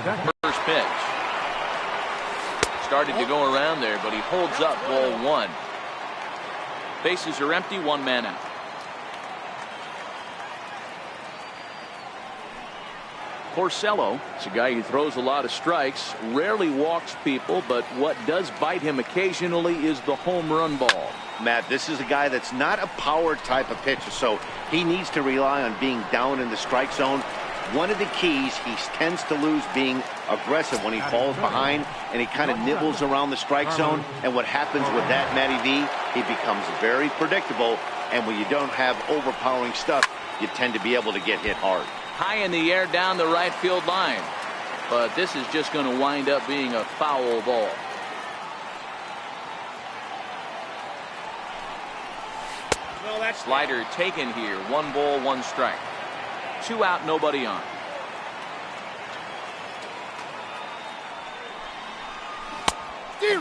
First pitch. Started to go around there, but he holds up ball one. Bases are empty, one man out. Porcello is a guy who throws a lot of strikes, rarely walks people, but what does bite him occasionally is the home run ball. Matt, this is a guy that's not a power type of pitcher, so he needs to rely on being down in the strike zone. One of the keys, he tends to lose being aggressive when he falls behind, and he kind of nibbles around the strike zone. And what happens with that, Matty V, he becomes very predictable, and when you don't have overpowering stuff, you tend to be able to get hit hard. High in the air down the right field line, but this is just going to wind up being a foul ball. Slider taken here. 1 ball, 1 strike. 2 out, nobody on.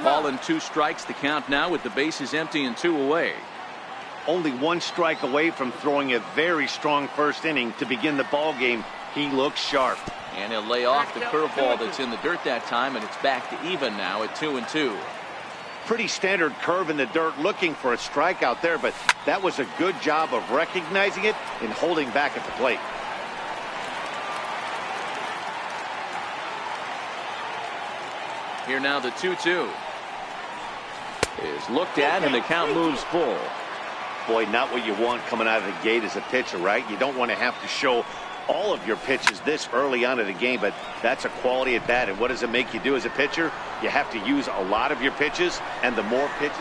Ball and 2 strikes. The count now with the bases empty and 2 away. Only 1 strike away from throwing a very strong first inning to begin the ball game. He looks sharp. And he'll lay off the curveball that's in the dirt that time, and it's back to even now at 2-2. Pretty standard curve in the dirt, looking for a strikeout there, but that was a good job of recognizing it and holding back at the plate. Here now the 2-2 is looked at, and the count moves full. Boy, not what you want coming out of the gate as a pitcher, right? You don't want to have to show all of your pitches this early on in the game, but that's a quality at bat. And what does it make you do as a pitcher? You have to use a lot of your pitches, and the more pitches.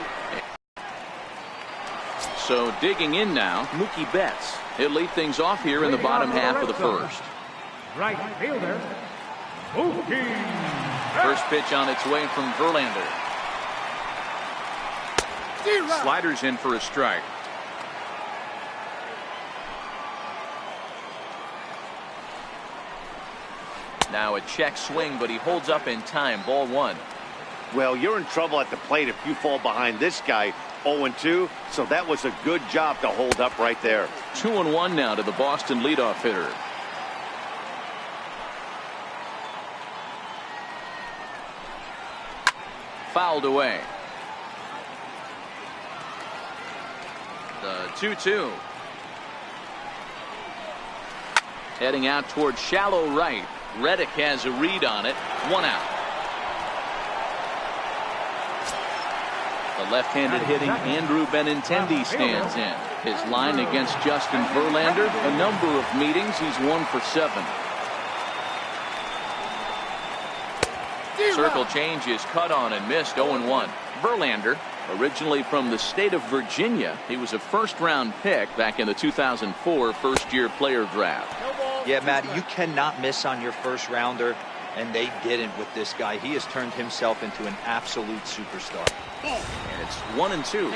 So digging in now, Mookie Betts. He'll lead things off here in the bottom half of the first. Right fielder, Mookie. First pitch on its way from Verlander. Sliders in for a strike. Now a check swing, but he holds up in time. Ball 1. Well, you're in trouble at the plate if you fall behind this guy. 0-2, so that was a good job to hold up right there. 2-1 now to the Boston leadoff hitter. Fouled away. The 2-2. Heading out towards shallow right. Reddick has a read on it. 1 out. The left-handed hitting Andrew Benintendi stands in. His line against Justin Verlander, a number of meetings. He's 1 for 7. Circle change is cut on and missed. 0-1. Verlander, originally from the state of Virginia, he was a first-round pick back in the 2004 first-year player draft. Yeah, Matt, you cannot miss on your first rounder, and they didn't with this guy. He has turned himself into an absolute superstar. And it's 1-2.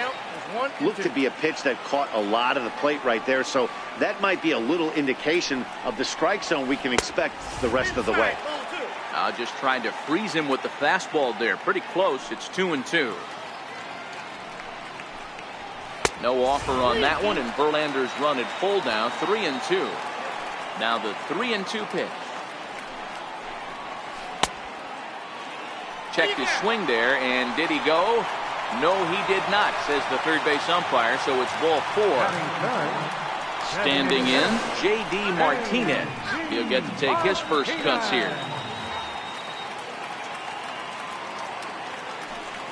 Looked to be a pitch that caught a lot of the plate right there, so that might be a little indication of the strike zone we can expect the rest of the way. Just trying to freeze him with the fastball there. Pretty close. It's 2-2. No offer on that one, and Verlander's run at full now. 3-2. Now the 3-2 pitch. Checked his swing there, and did he go? No, he did not, says the third base umpire, so it's ball 4. Standing in, J.D. Martinez. He'll get to take his first cuts here.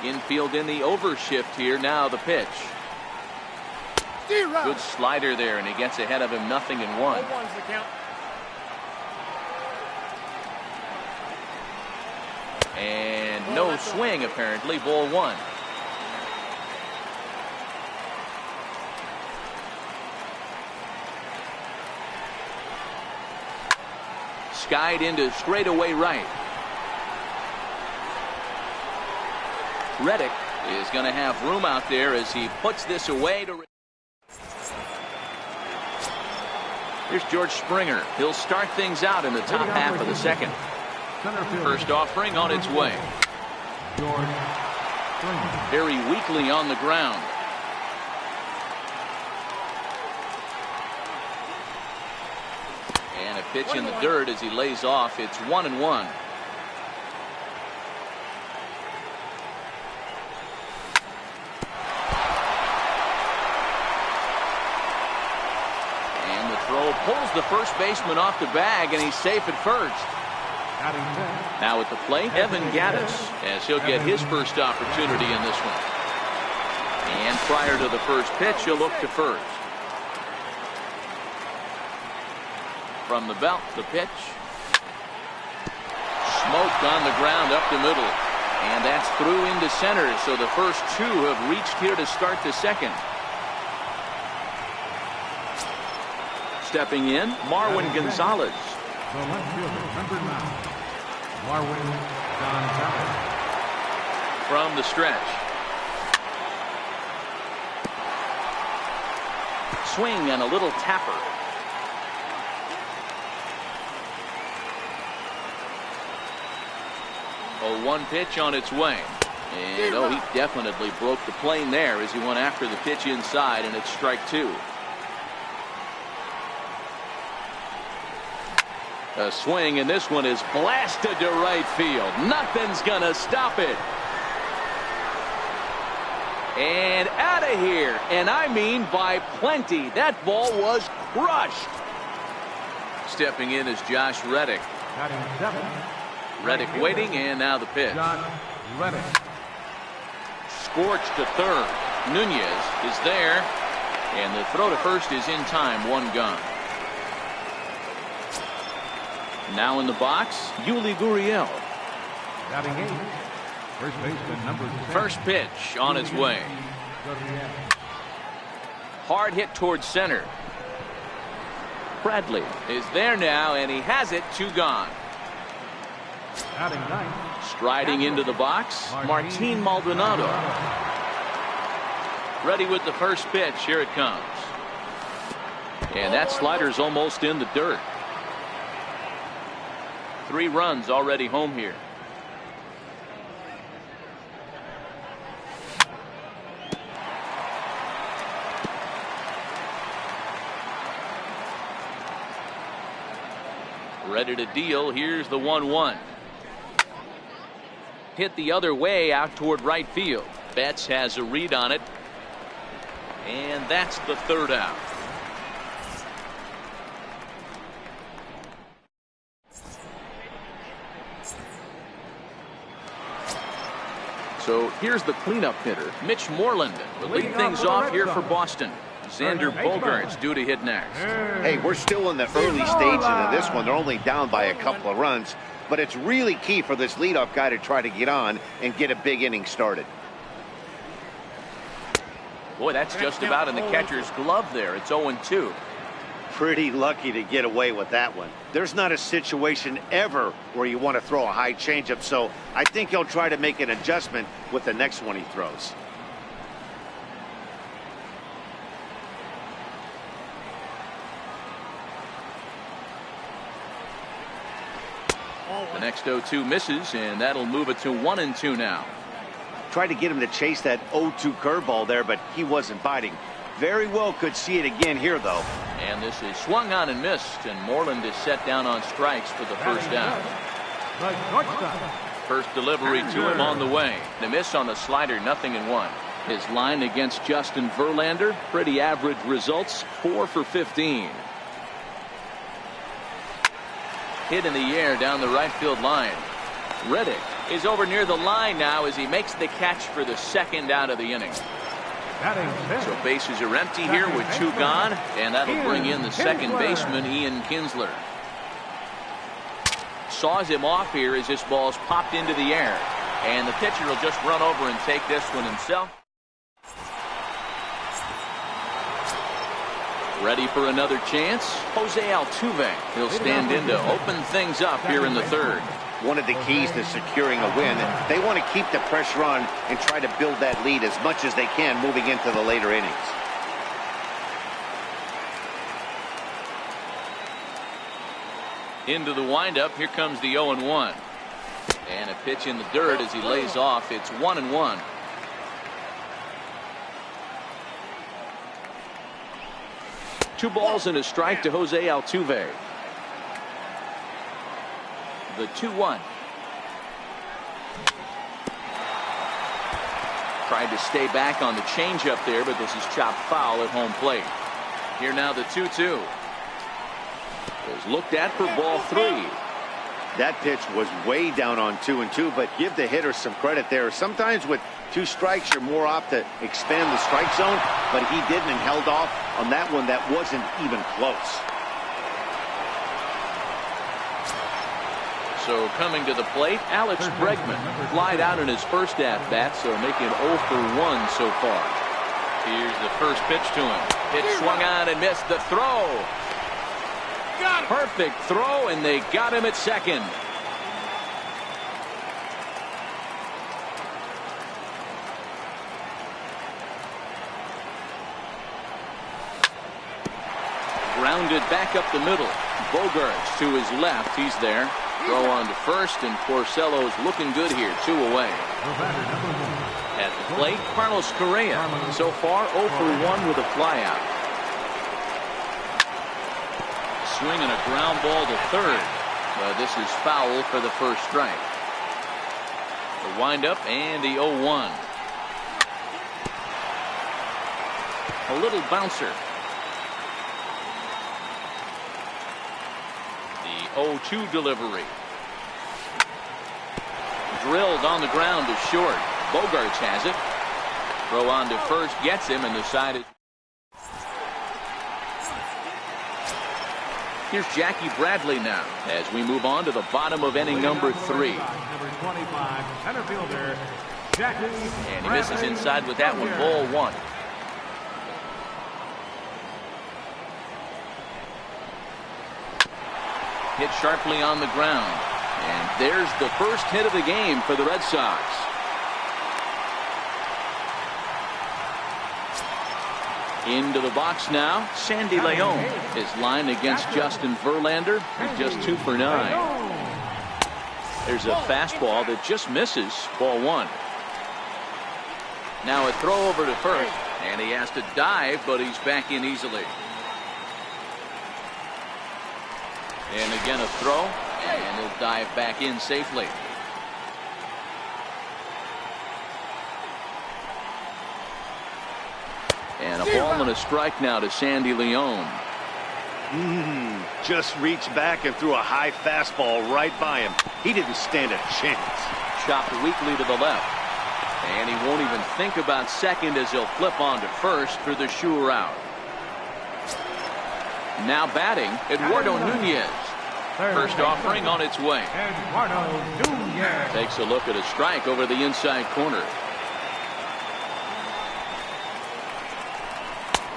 Infield in the overshift here. Now the pitch. Good slider there, and he gets ahead of him. 0-1. And no swing, apparently. Ball 1. Skied into straightaway right. Reddick is going to have room out there as he puts this away. Here's George Springer. He'll start things out in the top half of the second. First offering on its way. Very weakly on the ground. And a pitch in the dirt as he lays off. It's 1-1. pulls the first baseman off the bag, and he's safe at first. Now at the plate, Evan Gattis, as he'll get his first opportunity in this one. And prior to the first pitch, he'll look to first. From the belt, the pitch. Smoked on the ground up the middle. And that's through into center, so the first two have reached here to start the second. Stepping in, Marwin Gonzalez. The left fielder, number 9, Marwin Gonzalez. From the stretch. Swing and a little tapper. Oh, one pitch on its way. And he definitely broke the plane there as he went after the pitch inside, and it's strike two. A swing, and this one is blasted to right field. Nothing's gonna stop it. And out of here, and I mean by plenty. That ball was crushed. Stepping in is Josh Reddick. Batting 7. Reddick waiting, and now the pitch. Josh Reddick. Scorched to third. Nunez is there, and the throw to first is in time. One gone. Now in the box, Yuli Gurriel. Batting 8. First baseman, number 10. First pitch on its way. Hard hit towards center. Bradley is there now, and he has it. Two gone. Batting 9. Striding into the box, Martin Maldonado. Ready with the first pitch. Here it comes. And that slider's almost in the dirt. 3 runs already home here. Ready to deal. Here's the 1-1. Hit the other way out toward right field. Betts has a read on it. And that's the third out. So here's the cleanup hitter, Mitch Moreland, will lead things off here for Boston. Xander Bogaerts due to hit next. Hey, we're still in the early stages of this one. They're only down by a couple of runs, but it's really key for this leadoff guy to try to get on and get a big inning started. Boy, that's just about in the catcher's glove there. It's 0-2. Pretty lucky to get away with that one. There's not a situation ever where you want to throw a high changeup, so I think he'll try to make an adjustment with the next one he throws. The next 0-2 misses, and that'll move it to 1-2 now. Tried to get him to chase that 0-2 curveball there, but he wasn't biting. Very well could see it again here, though. And this is swung on and missed, and Moreland is set down on strikes for the first down. First delivery to him on the way. The miss on the slider, 0-1. His line against Justin Verlander, pretty average results, 4 for 15. Hit in the air down the right field line. Reddick is over near the line now as he makes the catch for the second out of the inning. So bases are empty here with 2 gone, and that'll bring in the second baseman, Ian Kinsler. Saws him off here as this ball's popped into the air, and the pitcher will just run over and take this one himself. Ready for another chance? Jose Altuve. He'll stand in to open things up here in the third. One of the keys to securing a win, they want to keep the pressure on and try to build that lead as much as they can moving into the later innings. Into the windup, here comes the 0-1. And a pitch in the dirt as he lays off. It's 1-1. Two balls and a strike to Jose Altuve. The 2-1. Tried to stay back on the changeup there, but this is chopped foul at home plate. Here now the 2-2. is looked at for ball 3. That pitch was way down on 2-2, but give the hitter some credit there. Sometimes with 2 strikes, you're more apt to expand the strike zone, but he didn't and held off on that one that wasn't even close. So coming to the plate, Alex Bregman flied out in his first at-bat, so making 0 for 1 so far. Here's the first pitch to him. Pitch swung on and missed. The throw. Perfect throw, and they got him at second. Grounded back up the middle. Bogarts to his left. He's there. Throw on to first, and Porcello's looking good here. 2 away. At the plate, Carlos Correa. So far, 0 for 1 with a flyout. Swinging a ground ball to third. But this is foul for the first strike. The windup and the 0-1. A little bouncer. The 0-2 delivery. Drilled on the ground to short. Bogarts has it. Throw on to first, gets him, and the side is. Here's Jackie Bradley now as we move on to the bottom of inning number 3. Number 25, center fielder, Jackie. And he misses inside with that one. Ball 1. Hit sharply on the ground. And there's the first hit of the game for the Red Sox. Into the box now, Sandy Leon is lined against Justin Verlander, who's just 2 for 9. There's a fastball that just misses. Ball 1. Now a throw over to first, and he has to dive, but he's back in easily. And again a throw, and he'll dive back in safely. And a ball and a strike now to Sandy Leon. Just reached back and threw a high fastball right by him. He didn't stand a chance. Chopped weakly to the left. And he won't even think about second as he'll flip on to first for the sure out. Now batting, Eduardo Nunez. First offering on its way. Eduardo Nunez takes a look at a strike over the inside corner.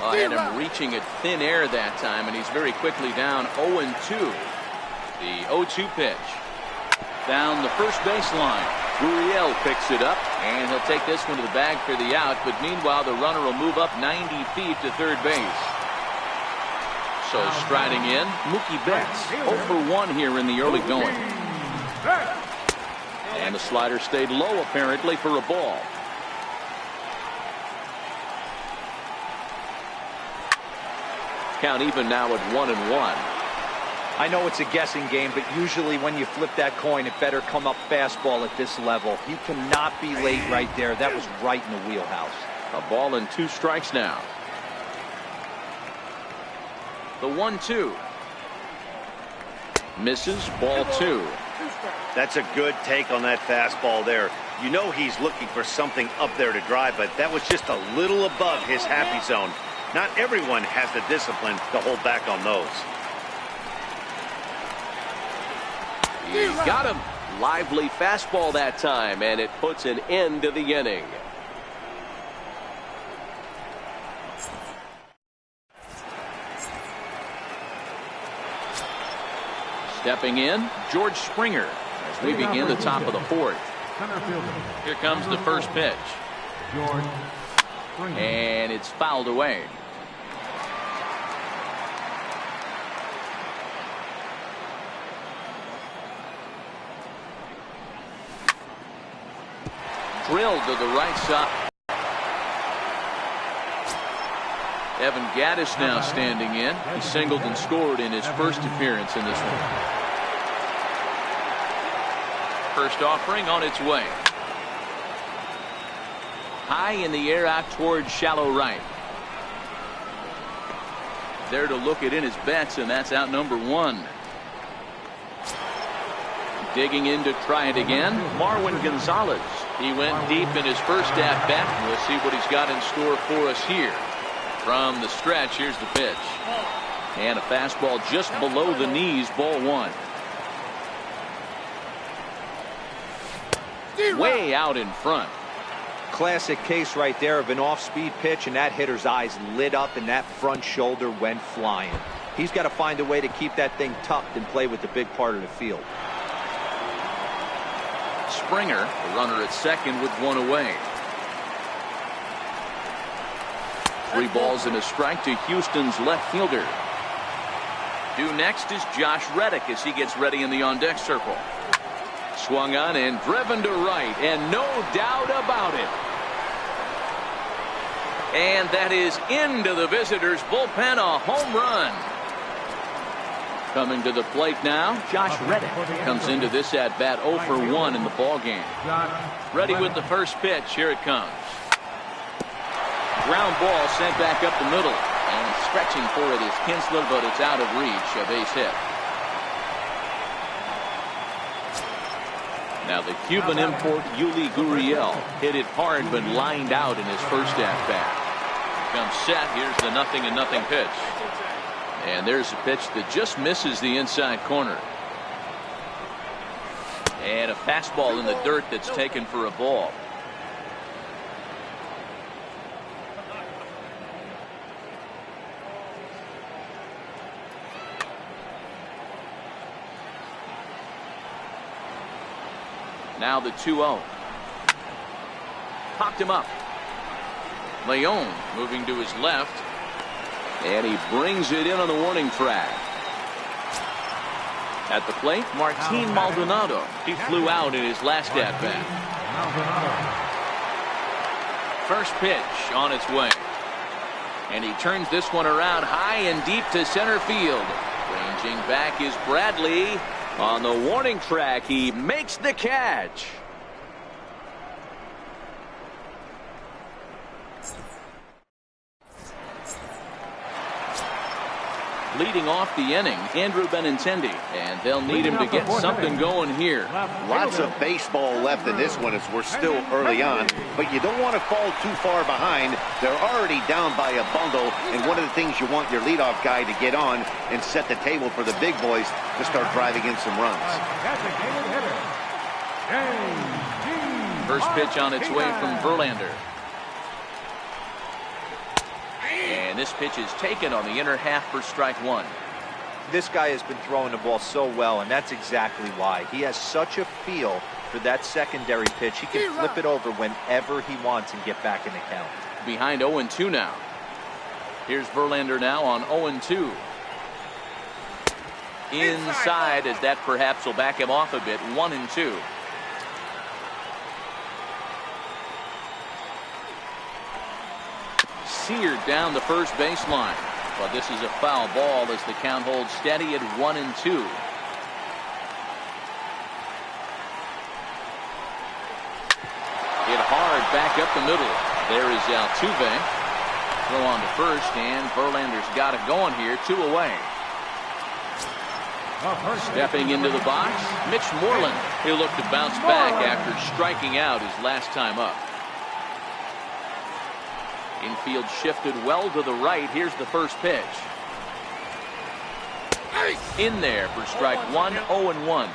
Had him reaching at thin air that time, and he's very quickly down 0-2. The 0-2 pitch. Down the first baseline. Gurriel picks it up, and he'll take this one to the bag for the out, but meanwhile the runner will move up 90 feet to third base. So striding in, Mookie Betts. 0 for 1 here in the early going. And the slider stayed low apparently for a ball. Count even now at 1-1. I know it's a guessing game, but usually when you flip that coin, it better come up fastball at this level. He cannot be late right there. That was right in the wheelhouse. A ball and 2 strikes now. The 1-2. Misses. Ball 2. That's a good take on that fastball there. You know he's looking for something up there to drive, but that was just a little above his happy zone. Not everyone has the discipline to hold back on those. He got him. Lively fastball that time, and it puts an end to the inning. Stepping in, George Springer as we begin the top of the 4th. Here comes the first pitch. George Springer. And it's fouled away. Drilled to the right side. Evan Gattis now standing in. He singled and scored in his first appearance in this one. First offering on its way. High in the air out towards shallow right. there to look it in his bets, and that's out number 1. Digging in to try it again, Marwin Gonzalez. He went deep in his first at-bat. We'll see what he's got in store for us here. From the stretch, here's the pitch. And a fastball just below the knees, ball 1. Way out in front. Classic case right there of an off-speed pitch, and that hitter's eyes lit up and that front shoulder went flying. He's got to find a way to keep that thing tucked and play with the big part of the field. Springer, the runner at second with 1 away. 3 balls and a strike to Houston's left fielder. Due next is Josh Reddick as he gets ready in the on-deck circle. Swung on and driven to right, and no doubt about it. And that is into the visitors' bullpen, a home run. Coming to the plate now, Josh Reddick comes into this at-bat 0 for 1 in the ballgame. Ready with the first pitch. Here it comes. Ground ball sent back up the middle. And stretching for it is Kinsler, but it's out of reach. A base hit. Now the Cuban import Yuli Gurriel hit it hard but lined out in his first at-bat. Comes set. Here's the 0-0 pitch. And there's a pitch that just misses the inside corner. And a fastball in the dirt that's taken for a ball. Now the 2-0. Popped him up. Leon moving to his left. And he brings it in on the warning track. At the plate, Martin Maldonado. He flew out in his last at-bat. First pitch on its way. And he turns this one around high and deep to center field. Ranging back is Bradley. On the warning track, he makes the catch. Leading off the inning, Andrew Benintendi, and they'll need him to get something going here. Lots of baseball left in this one as we're still early on, but you don't want to fall too far behind. They're already down by a bundle, and one of the things you want your leadoff guy to get on and set the table for the big boys to start driving in some runs. First pitch on its way from Verlander. And this pitch is taken on the inner half for strike 1. This guy has been throwing the ball so well, and that's exactly why. He has such a feel for that secondary pitch. He can flip it over whenever he wants and get back in the count. Behind 0-2 now. Here's Verlander now on 0-2. Inside, as that perhaps will back him off a bit. 1-2. Seared down the first baseline, but this is a foul ball as the count holds steady at 1-2. Hit hard back up the middle. There is Altuve. Throw on to first, and Verlander's got it going here. 2 away. Stepping into the box, Mitch Moreland. He'll look to bounce back after striking out his last time up. Infield shifted well to the right. Here's the first pitch. In there for strike 1, 0-1.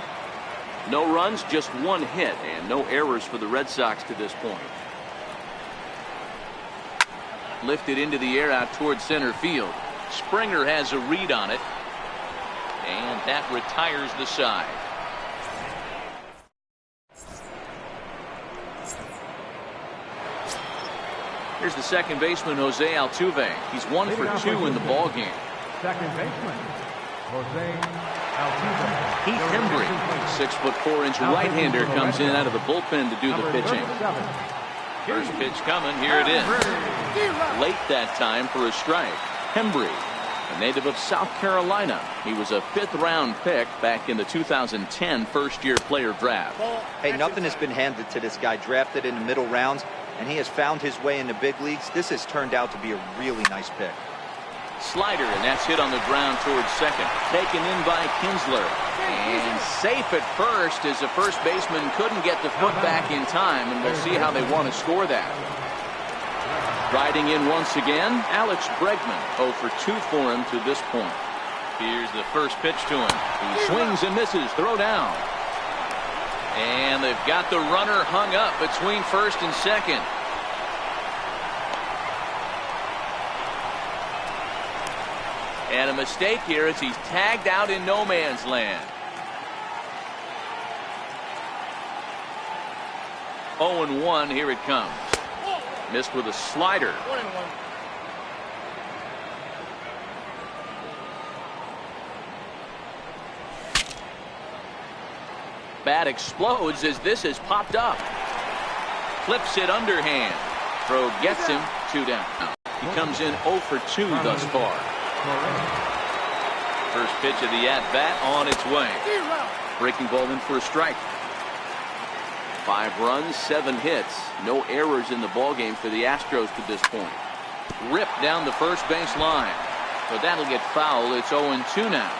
No runs, just 1 hit, and no errors for the Red Sox to this point. Lifted into the air out towards center field. Springer has a read on it, and that retires the side. Here's the second baseman, Jose Altuve. He's 1 for 2 in the ballgame. Second baseman, Jose Altuve. Keith Hembry, 6'4" right-hander, comes in out of the bullpen to do the pitching. First pitch coming. Here it is. Late that time for a strike. Hembry, a native of South Carolina. He was a 5th-round pick back in the 2010 first-year player draft. Hey, nothing has been handed to this guy. Drafted in the middle rounds, and he has found his way in the big leagues. This has turned out to be a really nice pick. Slider, and that's hit on the ground towards second. Taken in by Kinsler. And safe at first as the first baseman couldn't get the foot back in time, and we'll see how they want to score that. Riding in once again, Alex Bregman. 0 for 2 for him to this point. Here's the first pitch to him. He swings and misses. Throw down. And they've got the runner hung up between first and second. And a mistake here as he's tagged out in no man's land. 0-1, here it comes. Missed with a slider. Bat explodes as this has popped up. Flips it underhand. Throw gets him. 2 down. He comes in 0 for 2 thus far. First pitch of the at-bat on its way. Breaking ball in for a strike. 5 runs, 7 hits. No errors in the ballgame for the Astros to this point. Ripped down the first base line. But that'll get foul. It's 0-2 now.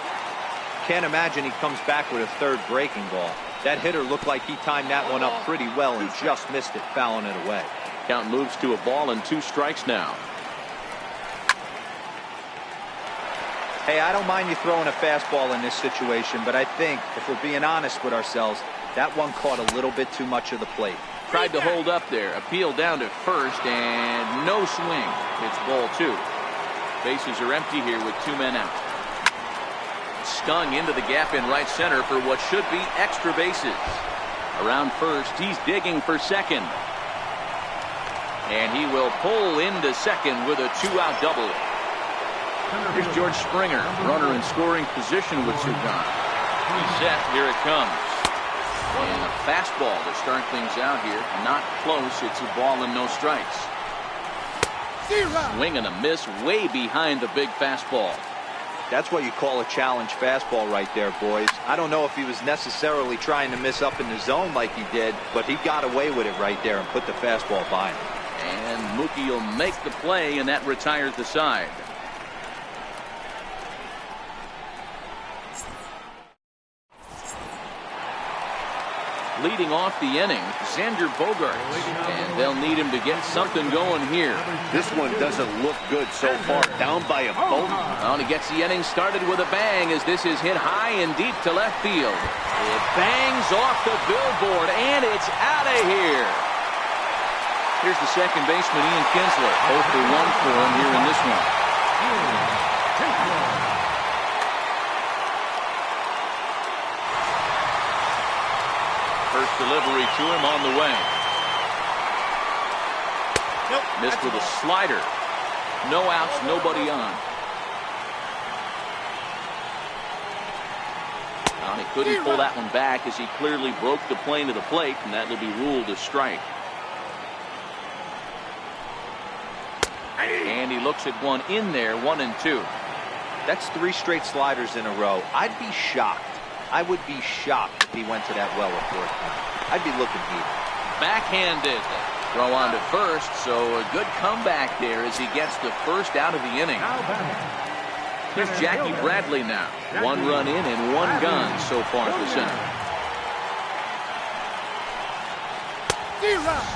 Can't imagine he comes back with a third breaking ball. That hitter looked like he timed that one up pretty well and just missed it, fouling it away. Count moves to a ball and 2 strikes now. Hey, I don't mind you throwing a fastball in this situation, but I think, if we're being honest with ourselves, that one caught a little bit too much of the plate. Tried to hold up there. Appeal down to first, and no swing. It's ball 2. Bases are empty here with 2 men out. Stung into the gap in right center for what should be extra bases. Around first, he's digging for second. And he will pull into second with a 2-out double. Here's George Springer, runner in scoring position with 2 gone. He's set, here it comes. And a fastball to start things out here. Not close, it's a ball and no strikes. Swing and a miss way behind the big fastball. That's what you call a challenge fastball right there, boys. I don't know if he was necessarily trying to miss up in the zone like he did, but he got away with it right there and put the fastball by him. And Mookie will make the play, and that retires the side. Leading off the inning, Xander Bogaerts, and they'll need him to get something going here. This one doesn't look good so far, down by a boat. And he gets the inning started with a bang as this is hit high and deep to left field. It bangs off the billboard, and it's out of here. Here's the second baseman, Ian Kinsler. 0 for 1 for him here in this one. First delivery to him on the way. Missed with a slider. No outs, nobody on. Well, he couldn't pull that one back as he clearly broke the plane of the plate, and that will be ruled a strike. And he looks at one in there, 1-2. That's 3 straight sliders in a row. I'd be shocked. I would be shocked if he went to that well at 4th down. I'd be looking heated. Backhanded. Throw on to first, so a good comeback there as he gets the first out of the inning. Here's Jackie Bradley now. 1 run in and 1 gone so far at the center.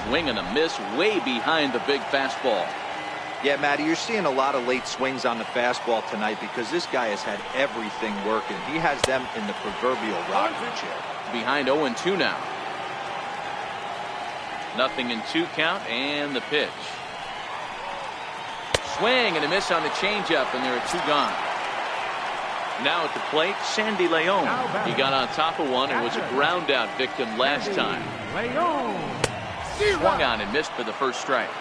Swing and a miss way behind the big fastball. Yeah, Matty, you're seeing a lot of late swings on the fastball tonight because this guy has had everything working. He has them in the proverbial rocking chair. Behind 0-2 now. 0-2 count, and the pitch. Swing and a miss on the changeup, and there are 2 gone. Now at the plate, Sandy Leon. He got on top of one and was a ground out victim last time. Swung on and missed for the first strike.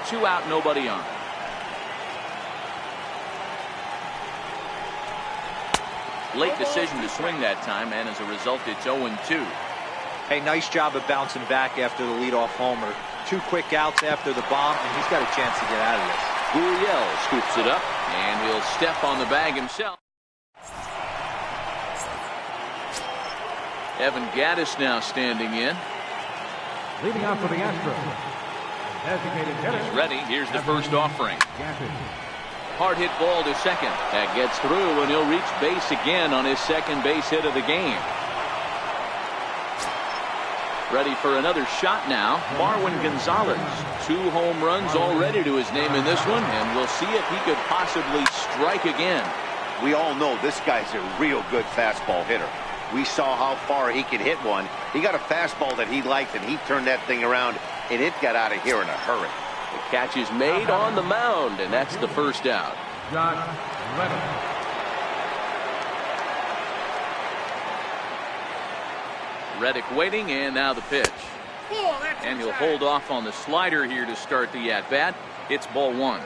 2 out, nobody on. Late decision to swing that time, and as a result, it's 0-2. Hey, nice job of bouncing back after the leadoff homer. 2 quick outs after the bomb, and he's got a chance to get out of this. Gurriel scoops it up, and he'll step on the bag himself. Evan Gattis now standing in. Leading off for the Astros. He's ready. Here's the first offering. Hard hit ball to second. That gets through, and he'll reach base again on his second base hit of the game. Ready for another shot now, Marwin Gonzalez. 2 home runs already to his name in this one, and we'll see if he could possibly strike again. We all know this guy's a real good fastball hitter. We saw how far he could hit one. He got a fastball that he liked, and he turned that thing around, and it got out of here in a hurry. The catch is made on the mound, and that's the first out. Josh Reddick. Reddick waiting, and now the pitch. And he'll hold off on the slider here to start the at-bat. It's ball 1.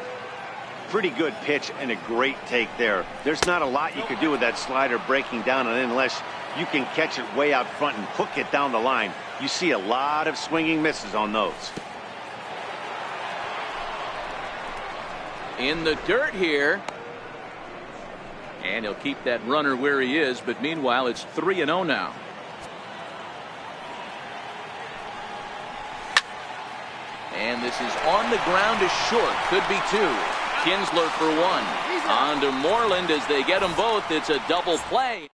Pretty good pitch and a great take there. There's not a lot you could do with that slider breaking down, and unless you can catch it way out front and hook it down the line, you see a lot of swinging misses on those. In the dirt here. And he'll keep that runner where he is, but meanwhile it's 3-0 now. And this is on the ground to short. Could be 2. Kinsler for 1. On to Moreland as they get them both. It's a double play.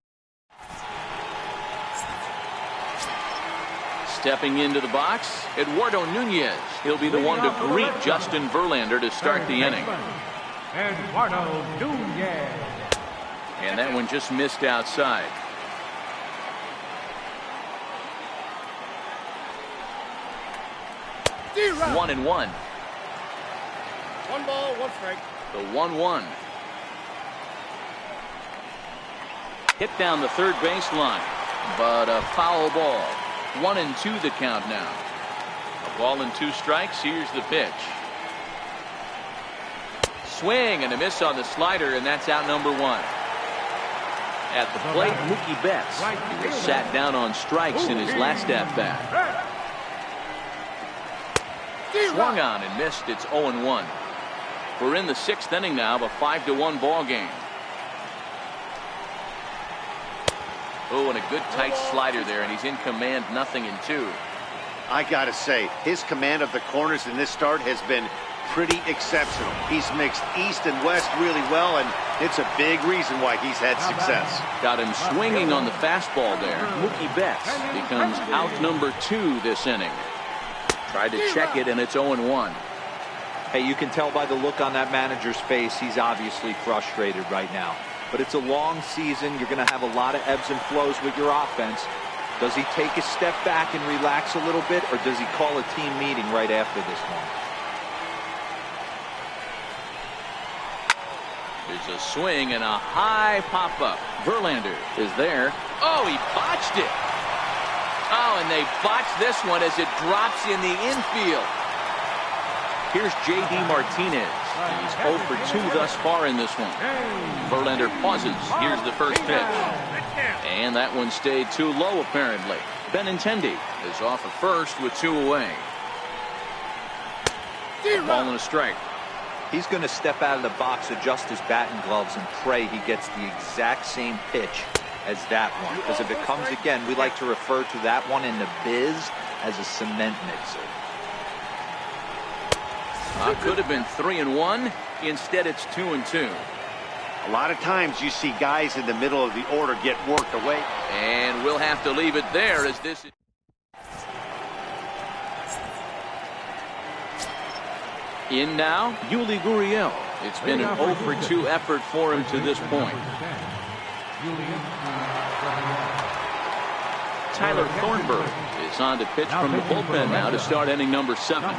Stepping into the box, Eduardo Nunez. He'll be the one to greet Justin Verlander to start the inning. Eduardo Nunez. And that one just missed outside. D-Rock. 1-1. 1 ball, 1 strike. The 1-1. Hit down the third baseline, but a foul ball. 1-2 the count now. A ball and 2 strikes. Here's the pitch. Swing and a miss on the slider, and that's out number 1. At the plate, Mookie Betts. He was sat down on strikes in his last at-bat. Swung on and missed. It's 0-1. We're in the 6th inning now of a 5-1 ball game. Oh, and a good tight slider there, and he's in command, 0-2. I gotta say, his command of the corners in this start has been pretty exceptional. He's mixed east and west really well, and it's a big reason why he's had success. Got him swinging on the fastball there. Mookie Betts becomes out number 2 this inning. Tried to check it, and it's 0-1. Hey, you can tell by the look on that manager's face, he's obviously frustrated right now. But it's a long season. You're going to have a lot of ebbs and flows with your offense. Does he take a step back and relax a little bit, or does he call a team meeting right after this one? There's a swing and a high pop-up. Verlander is there. Oh, he botched it. Oh, and they botched this one as it drops in the infield. Here's J.D. Martinez. He's 0 for 2 thus far in this one. Verlander pauses. Here's the first pitch. And that one stayed too low, apparently. Benintendi is off at first with 2 away. A ball and a strike. He's going to step out of the box, adjust his bat and gloves, and pray he gets the exact same pitch as that one. Because if it comes again, we like to refer to that one in the biz as a cement mixer. Could have been 3-1. Instead, it's 2-2. A lot of times you see guys in the middle of the order get worked away. And we'll have to leave it there as this is. In now, Yuli Gurriel. It's been an 0 for 2 effort for him to this point. Tyler Thornburg is on to pitch from the bullpen now to start inning number 7.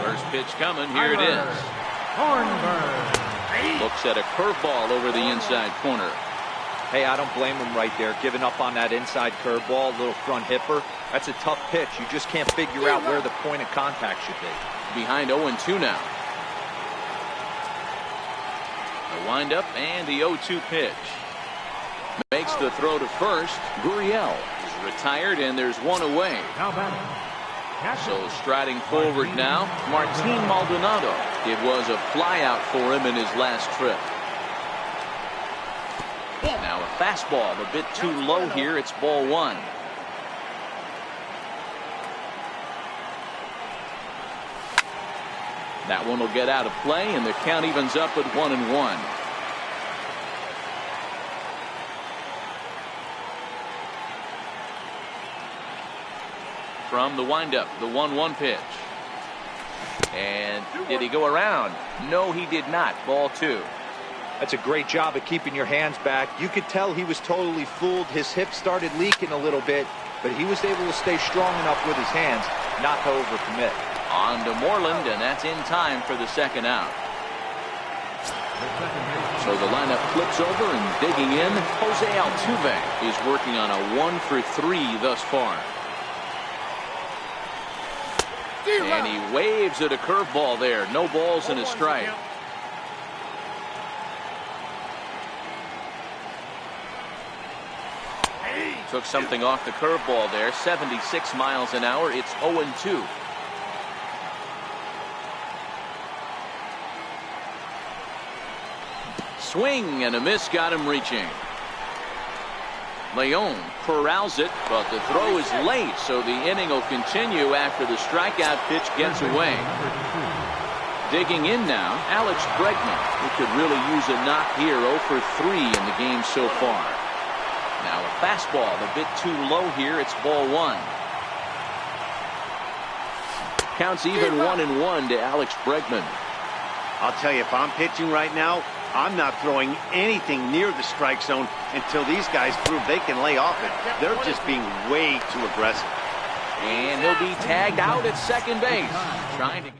First pitch coming. Here it is. Looks at a curveball over the inside corner. Hey, I don't blame him right there. Giving up on that inside curveball, little front hipper. That's a tough pitch. You just can't figure out where the point of contact should be. Behind 0-2 now. The windup and the 0-2 pitch. Makes the throw to first. Gurriel is retired, and there's 1 away. So striding forward now, Martin Maldonado. It was a flyout for him in his last trip. Now a fastball a bit too low here. It's ball 1. That one will get out of play, and the count evens up at 1-1. From the windup, the 1-1 pitch. And did he go around? No, he did not. Ball 2. That's a great job of keeping your hands back. You could tell he was totally fooled. His hip started leaking a little bit, but he was able to stay strong enough with his hands not to overcommit. On to Moreland, and that's in time for the second out. So the lineup flips over, and digging in, Jose Altuve is working on a 1-for-3 thus far. And he waves at a curveball there. No balls and a strike. Took something off the curveball there. 76 miles an hour. It's 0-2. Swing and a miss got him reaching. Leon corrals it, but the throw is late, so the inning will continue after the strikeout pitch gets away. Digging in now, Alex Bregman, who could really use a knock here. 0-for-3 in the game so far. Now a fastball a bit too low here. It's ball 1. Counts even 1-1 to Alex Bregman. I'll tell you, if I'm pitching right now, I'm not throwing anything near the strike zone until these guys prove they can lay off it. They're just being way too aggressive. And he'll be tagged out at second base. Trying to...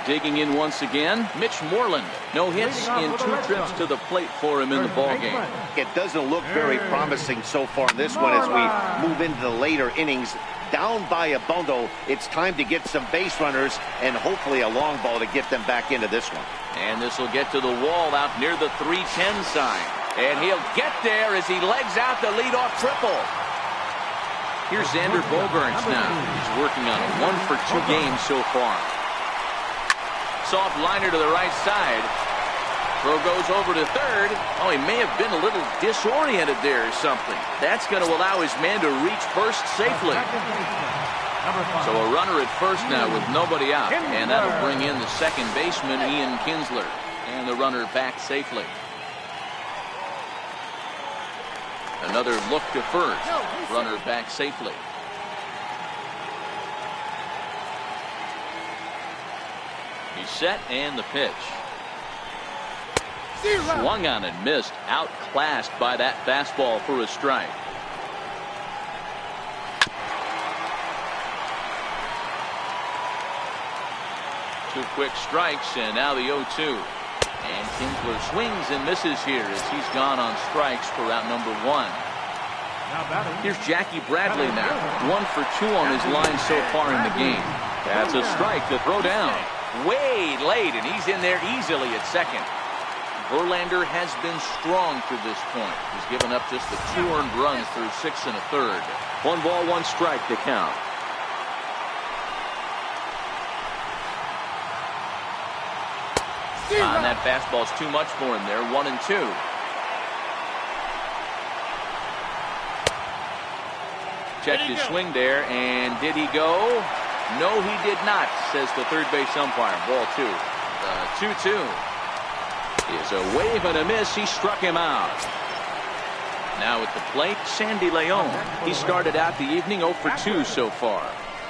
Digging in once again, Mitch Moreland. No hits in 2 trips to the plate for him in the ballgame. It doesn't look very promising so far in this one as we move into the later innings. Down by a bundle, it's time to get some base runners and hopefully a long ball to get them back into this one. And this will get to the wall out near the 310 sign. And he'll get there as he legs out the leadoff triple. Here's Xander Bogaerts now. He's working on a 1-for-2 game so far. Soft liner to the right side. Throw goes over to third. Oh, he may have been a little disoriented there or something. That's going to allow his man to reach first safely. So a runner at first now with nobody out. And that'll bring in the second baseman, Ian Kinsler. And the runner back safely. Another look to first. Runner back safely. He's set, and the pitch. Swung on and missed. Outclassed by that fastball for a strike. Two quick strikes, and now the 0-2. And Kinsler swings and misses here as he's gone on strikes for out number 1. Here's Jackie Bradley now. 1-for-2 on his line so far in the game. That's a strike to throw down. Way late, and he's in there easily at second. Verlander has been strong to this point. He's given up just the 2 earned runs through 6 1/3. 1 ball, 1 strike to count. And that fastball's too much for him there. 1-2. Checked his swing there, and did he go? No, he did not, says the third base umpire. Ball 2. 2-2. Is a wave and a miss. He struck him out. Now at the plate, Sandy Leon. He started out the evening 0-for-2 so far.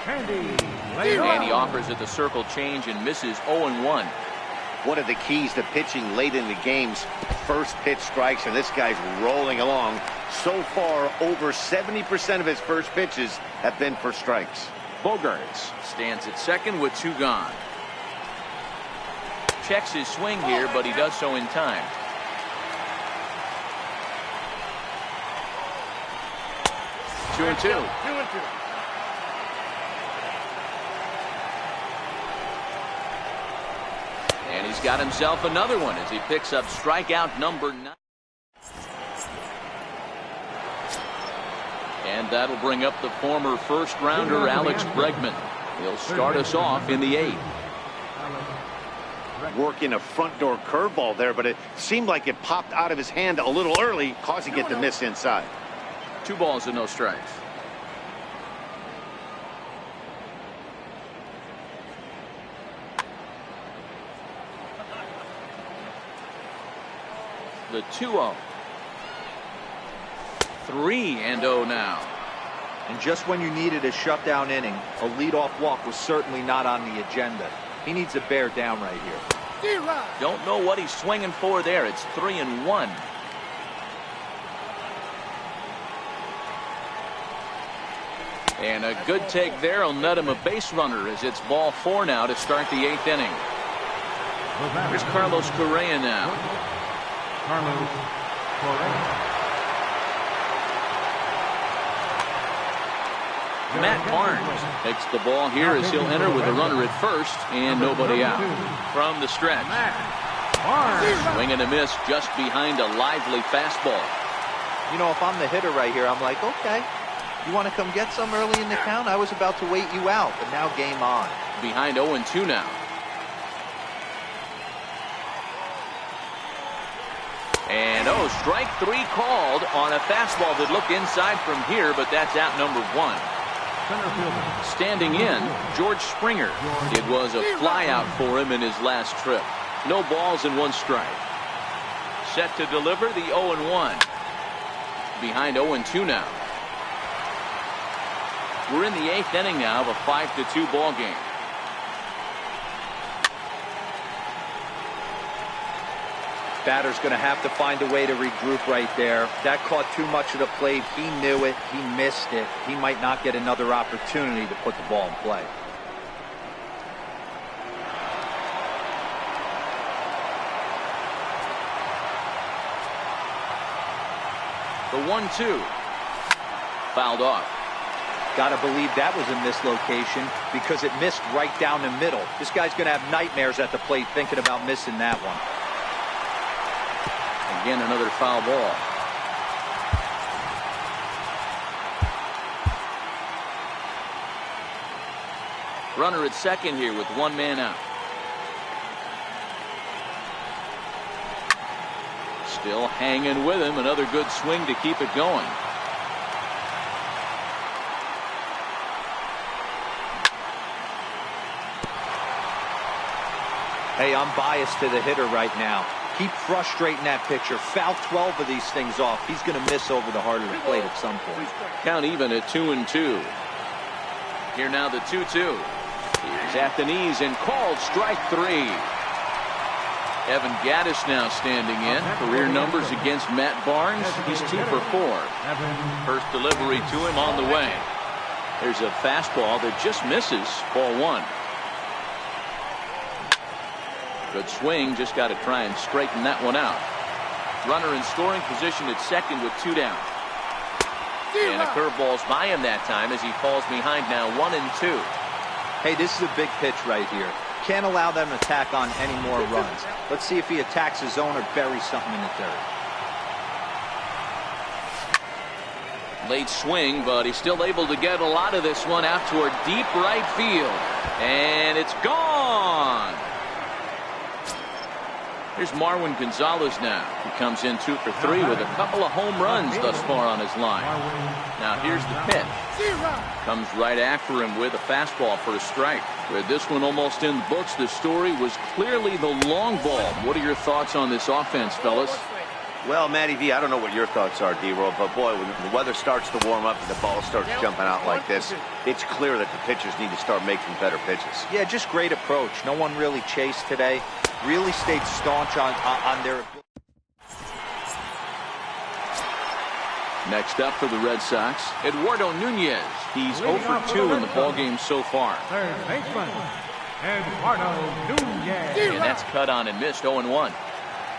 And he offers at the circle change and misses 0-1. One of the keys to pitching late in the games, first pitch strikes, and this guy's rolling along. So far, over 70% of his first pitches have been for strikes. Bogaerts stands at second with 2 gone. Checks his swing here, but he does so in time. Two and two. And he's got himself another one as he picks up strikeout number 9. And that'll bring up the former first-rounder Alex Bregman. He'll start us off in the 8th. Working a front door curveball there, but it seemed like it popped out of his hand a little early, causing it to miss inside. 2 balls and no strikes. The 2-0. 3-0 now. And just when you needed a shutdown inning, a leadoff walk was certainly not on the agenda. He needs to bear down right here. Don't know what he's swinging for there. It's 3-1. And a good take there will net him a base runner as it's ball 4 now to start the 8th inning. Here's Carlos Correa now. Carlos Correa. Matt Barnes takes the ball here as he'll enter with a runner at first and nobody out. From the stretch. Swing and a miss just behind a lively fastball. You know, if I'm the hitter right here, I'm like, okay, you want to come get some early in the count? I was about to wait you out, but now game on. Behind 0-2 now. And strike 3 called on a fastball that looked inside from here, but that's out number 1. Standing in, George Springer. It was a flyout for him in his last trip. No balls and 1 strike. Set to deliver the 0-1. Behind 0-2 now. We're in the 8th inning now of a 5-2 ball game. Batter's going to have to find a way to regroup right there. That caught too much of the plate. He knew it. He missed it. He might not get another opportunity to put the ball in play. The 1-2. Fouled off. Got to believe that was a mislocation because it missed right down the middle. This guy's going to have nightmares at the plate thinking about missing that one. Again, another foul ball. Runner at second here with 1 man out. Still hanging with him. Another good swing to keep it going. Hey, I'm biased to the hitter right now. Keep frustrating that pitcher. Foul 12 of these things off. He's going to miss over the heart of the plate at some point. Count even at 2-2. Here now the 2-2. He's at the knees and called strike 3. Evan Gaddis now standing in. Career numbers against Matt Barnes. He's 2 for 4. First delivery to him on the way. There's a fastball that just misses. Ball 1. Good swing, just got to try and straighten that one out. Runner in scoring position at second with 2 down. And a curveball's by him that time as he falls behind now 1-2. Hey, this is a big pitch right here. Can't allow them to tack on any more runs. Let's see if he attacks his zone or buries something in the third. Late swing, but he's still able to get a lot of this one out toward deep right field. And it's gone. Here's Marwin Gonzalez now. He comes in 2 for 3 with a couple of home runs thus far on his line. Now here's the pitch. Comes right after him with a fastball for a strike. With this one almost in the books, the story was clearly the long ball. What are your thoughts on this offense, fellas? Well, Matty V, I don't know what your thoughts are, D-Roll, but boy, when the weather starts to warm up and the ball starts jumping out like this, it's clear that the pitchers need to start making better pitches. Yeah, just great approach. No one really chased today. Really stayed staunch on their ability. Next up for the Red Sox, Eduardo Nunez. He's 0 for 2 in the ballgame so far. Third baseman, Eduardo Nunez. And that's cut on and missed 0-1.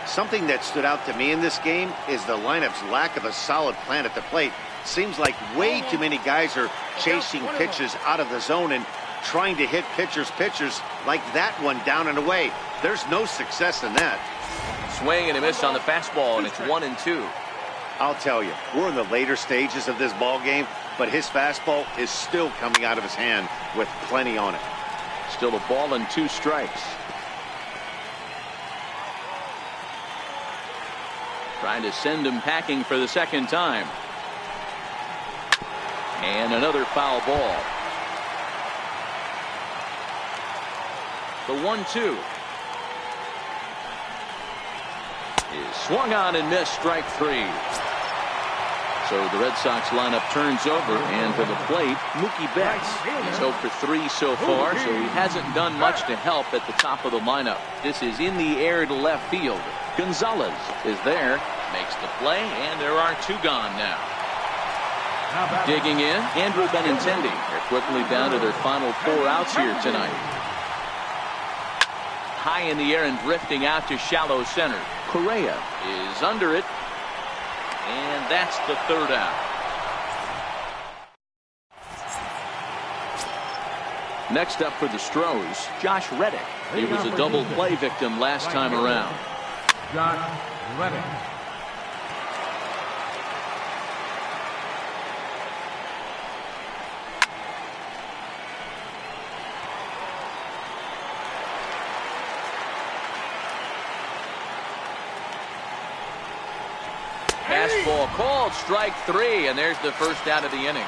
Something that stood out to me in this game is the lineup's lack of a solid plan at the plate. Seems like way too many guys are chasing pitches out of the zone and trying to hit pitchers like that one down and away. There's no success in that. Swing and a miss on the fastball, and it's 1-2. I'll tell you, we're in the later stages of this ball game, but his fastball is still coming out of his hand with plenty on it. Still a ball and 2 strikes. Trying to send him packing for the second time. And another foul ball. The 1-2. is swung on and missed, strike 3. So the Red Sox lineup turns over, and to the plate, Mookie Betts. He's 0 for 3 so far, so he hasn't done much to help at the top of the lineup. This is in the air to left field. Gonzalez is there, makes the play, and there are 2 gone now. Digging in, Andrew Benintendi. They're quickly down to their final 4 outs here tonight. High in the air and drifting out to shallow center. Correa is under it, and that's the 3rd out. Next up for the Stros, Josh Reddick. He was a double play victim last time around. Josh Reddick. Fastball called, strike 3, and there's the 1st out of the inning.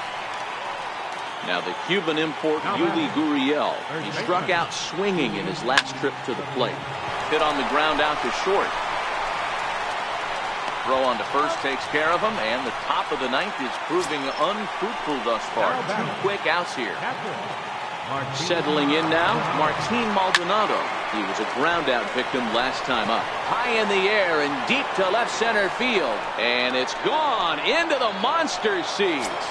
Now the Cuban import Yuli Gurriel. He struck out swinging in his last trip to the plate. Hit on the ground out to short. Throw on to first takes care of him, and the top of the 9th is proving unfruitful thus far. 2 quick outs here. Settling in now, Martin Maldonado. He was a ground out victim last time up. High in the air and deep to left center field. And it's gone into the monster seats.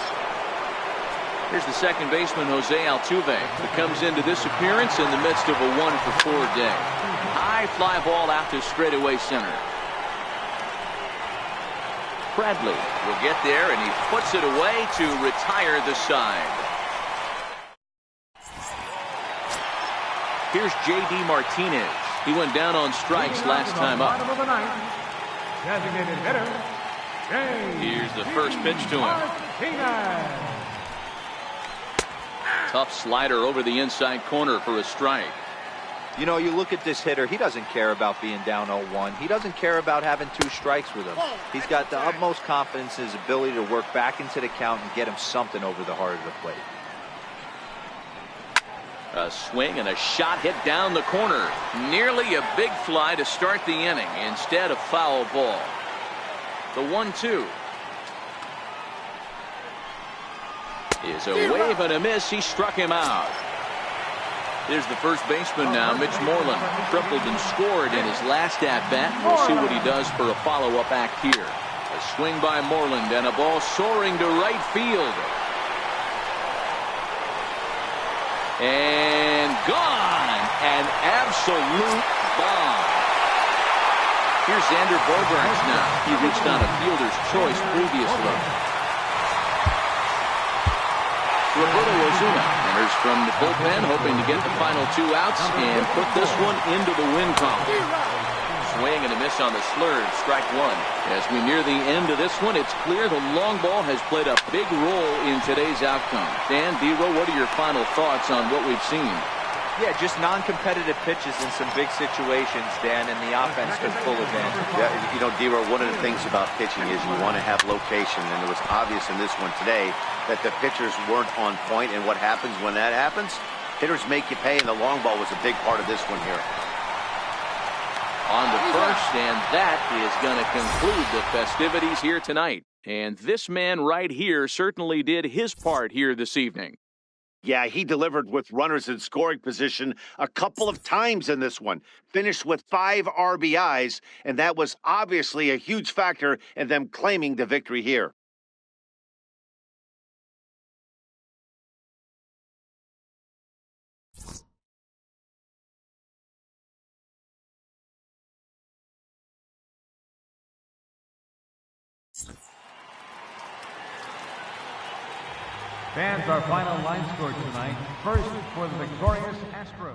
Here's the second baseman, Jose Altuve, who comes into this appearance in the midst of a 1 for 4 day. High fly ball out to straightaway center. Bradley will get there, and he puts it away to retire the side. Here's J.D. Martinez. He went down on strikes last time up. Designated hitter. Here's the first pitch to him. Tough slider over the inside corner for a strike. You know, you look at this hitter, he doesn't care about being down 0-1. He doesn't care about having 2 strikes with him. He's got the utmost confidence in his ability to work back into the count and get him something over the heart of the plate. A swing and a shot hit down the corner. Nearly a big fly to start the inning. Instead, a foul ball. The 1-2 is a wave and a miss. He struck him out. Here's the first baseman now, Mitch Moreland. Tripled and scored in his last at-bat. We'll see what he does for a follow-up act here. A swing by Moreland and a ball soaring to right field. And gone. An absolute bomb. Here's Xander Bogaerts now. He reached on a fielder's choice previously. Roberto Osuna enters from the bullpen, hoping to get the final 2 outs and put this one into the win column. Swing and a miss on the slurve, strike 1. As we near the end of this one, it's clear the long ball has played a big role in today's outcome. Dan, D-Row, what are your final thoughts on what we've seen? Yeah, just non-competitive pitches in some big situations, Dan, and the offense took full advantage. Yeah, you know, D-Row, one of the things about pitching is you want to have location, and it was obvious in this one today that the pitchers weren't on point, and what happens when that happens? Hitters make you pay, and the long ball was a big part of this one here. On the first, and that is going to conclude the festivities here tonight. And this man right here certainly did his part here this evening. Yeah, he delivered with runners in scoring position a couple of times in this one. Finished with 5 RBIs, and that was obviously a huge factor in them claiming the victory here. Fans, our final line score tonight. First for the victorious Astros.